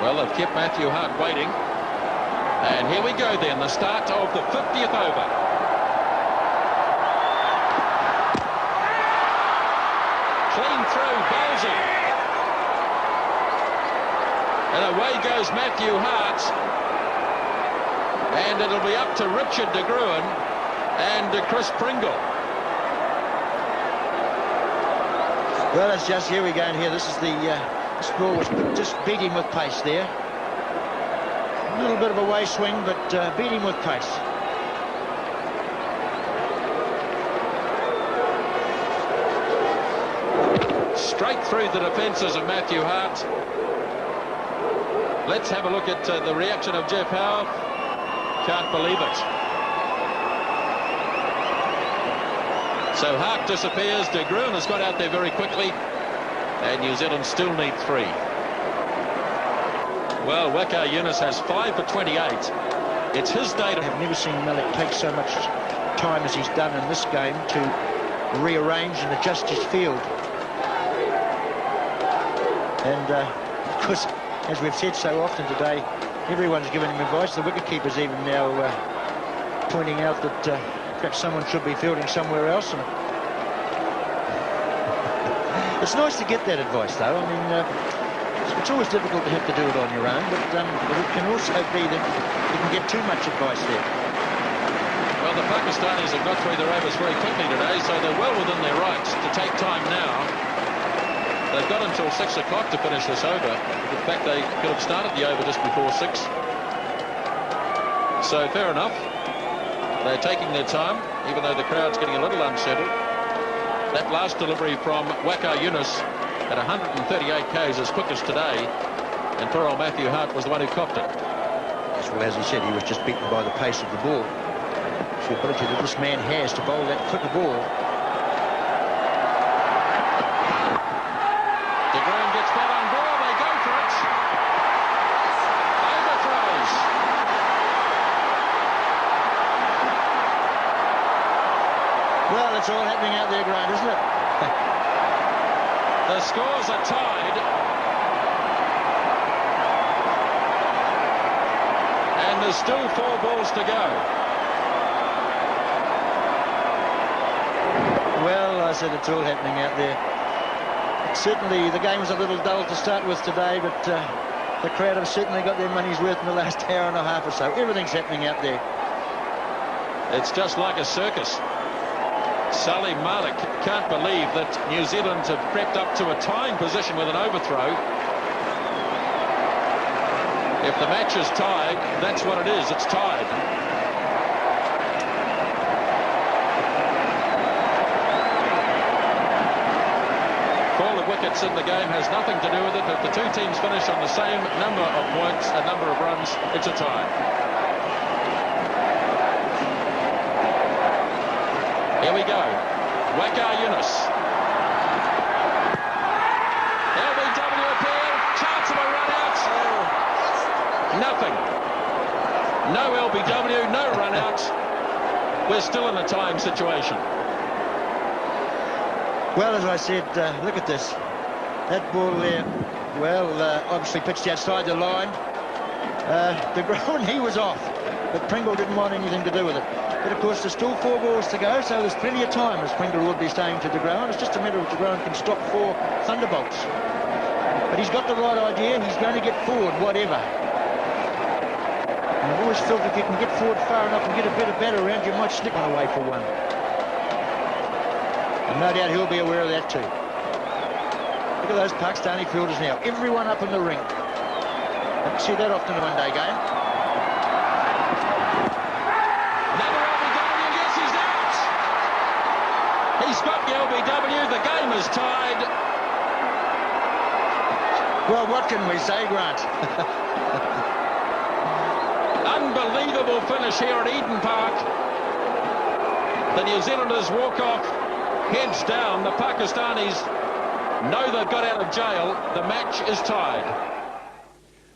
Well, they've kept Matthew Hart waiting. And here we go then, the start of the 50th over. Clean through, Bowsy. And away goes Matthew Hart. And it'll be up to Richard de Gruen and Chris Pringle. Well, it's just, here we go, and here, this is the score was just beat him with pace there. A little bit of a way swing, but beat him with pace. Straight through the defences of Matthew Hart. Let's have a look at the reaction of Jeff Howe. Can't believe it. So Hart disappears. De Gruen has got out there very quickly. And New Zealand still need 3. Well, Waqar Yunas has 5 for 28. It's his day to... I've never seen Malik take so much time as he's done in this game to rearrange and adjust his field. And, of course, as we've said so often today, everyone's given him advice. The wicketkeeper's even now pointing out that perhaps someone should be fielding somewhere else. And it's nice to get that advice, though. I mean, it's always difficult to have to do it on your own, but it can also be that you can get too much advice there. Well, the Pakistanis have got through their overs very quickly today, so they're well within their rights to take time now. They've got until 6 o'clock to finish this over. In fact, they could have started the over just before 6. So, fair enough. They're taking their time, even though the crowd's getting a little unsettled. That last delivery from Waqar Yunas at 138 k's as quick as today, and poor old Matthew Hart was the one who copped it. Well, as he said, he was just beaten by the pace of the ball. The ability that this man has to bowl that quicker ball. De Gruen gets that on ball, they go for it. Overthrows. Well, it's all happening out there, Grant, isn't it? The scores are tied. And there's still 4 balls to go. Well, I said it's all happening out there. Certainly, the game was a little dull to start with today, but the crowd have certainly got their money's worth in the last hour and a half or so. Everything's happening out there. It's just like a circus. Salim Malik can't believe that New Zealand have crept up to a tying position with an overthrow. If the match is tied, that's what it is. It's tied. Call of wickets in the game has nothing to do with it. If the two teams finish on the same number of points, a number of runs, it's a tie. Here we go. Waqar Yunas. LBW appeal. Chance of a run out. Nothing. No LBW, no run out. We're still in a tying situation. Well, as I said, look at this. That ball there, well, obviously pitched outside the line. De Gruen, he was off, but Pringle didn't want anything to do with it. But, of course, there's still 4 balls to go, so there's plenty of time, as Pringle would be saying to De Gruen. It's just a matter of De Gruen can stop 4 thunderbolts. But he's got the right idea. He's going to get forward, whatever. And I've always felt if you can get forward far enough and get a bit of batter around, you might slip one away for one. And no doubt he'll be aware of that too. Look at those Pakistani fielders now. Everyone up in the ring. Don't see that often in a one-day game. Another LBW, yes, he's out. He's got the LBW. The game is tied. Well, what can we say, Grant? Unbelievable finish here at Eden Park. The New Zealanders walk off, heads down. The Pakistanis know they've got out of jail. The match is tied.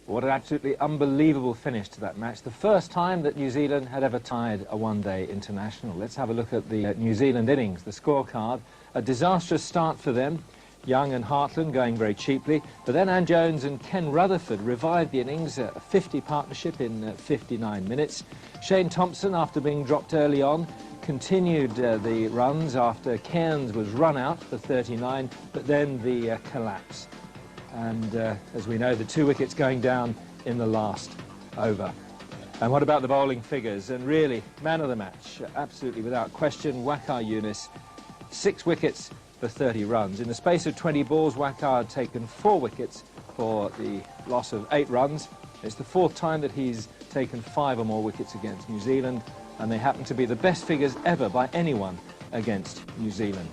What an absolutely unbelievable finish to that match. The first time that New Zealand had ever tied a one-day international. Let's have a look at the New Zealand innings, the scorecard. A disastrous start for them. Young and Hartland going very cheaply, but then Ann Jones and Ken Rutherford revived the innings, a 50 partnership in 59 minutes. Shane Thompson, after being dropped early on, continued the runs after Cairns was run out for 39, but then the collapse. And as we know, the 2 wickets going down in the last over. And what about the bowling figures? And really, man of the match, absolutely without question, Waqar Yunas, 6 wickets for 30 runs. In the space of 20 balls, Waqar had taken 4 wickets for the loss of 8 runs. It's the 4th time that he's taken 5 or more wickets against New Zealand, and they happen to be the best figures ever by anyone against New Zealand.